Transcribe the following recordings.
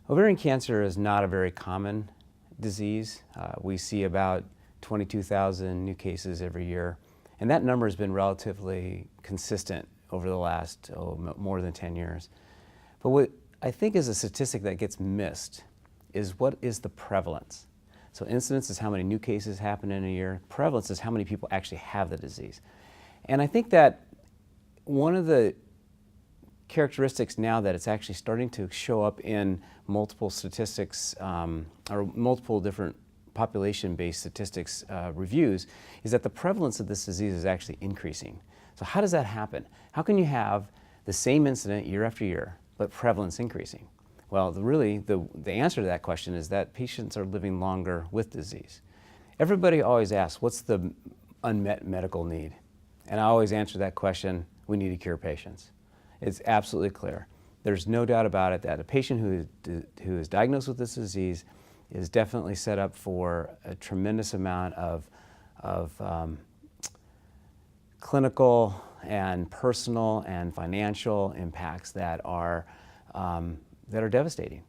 Ovarian cancer is not a very common disease. We see about 22,000 new cases every year, and that number has been relatively consistent over the last more than 10 years. But what I think is a statistic that gets missed is what is the prevalence. So incidence is how many new cases happen in a year. Prevalence is how many people actually have the disease. And I think that one of the characteristics now that it's actually starting to show up in multiple statistics or multiple different population-based statistics reviews is that the prevalence of this disease is actually increasing. So how does that happen? How can you have the same incident year after year, but prevalence increasing? Well, the answer to that question is that patients are living longer with disease. Everybody always asks, what's the unmet medical need? And I always answer that question, we need to cure patients. It's absolutely clear. There's no doubt about it that a patient who is diagnosed with this disease is definitely set up for a tremendous amount of clinical and personal and financial impacts that are devastating.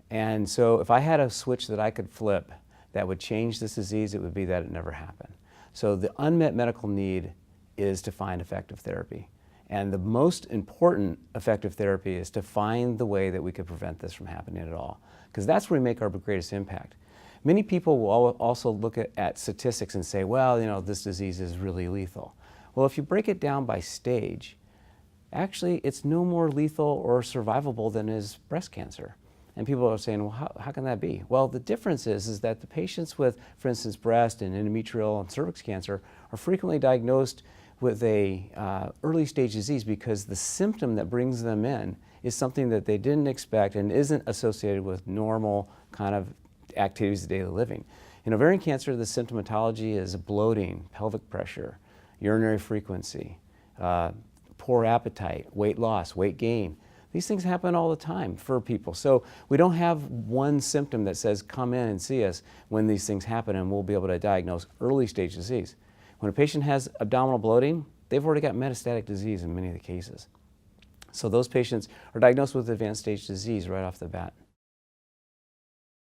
And so if I had a switch that I could flip that would change this disease, it would be that it never happened. So the unmet medical need is to find effective therapy. And the most important effective therapy is to find the way that we could prevent this from happening at all, because that's where we make our greatest impact. Many people will also look at statistics and say, well, you know, this disease is really lethal. Well, if you break it down by stage, actually it's no more lethal or survivable than is breast cancer. And people are saying, well, how can that be? Well, the difference is that the patients with, for instance, breast and endometrial and cervix cancer are frequently diagnosed with a early stage disease because the symptom that brings them in is something that they didn't expect and isn't associated with normal kind of activities of daily living. In ovarian cancer, the symptomatology is bloating, pelvic pressure, urinary frequency, poor appetite, weight loss, weight gain. These things happen all the time for people. So we don't have one symptom that says come in and see us when these things happen and we'll be able to diagnose early stage disease. When a patient has abdominal bloating, they've already got metastatic disease in many of the cases. So those patients are diagnosed with advanced stage disease right off the bat.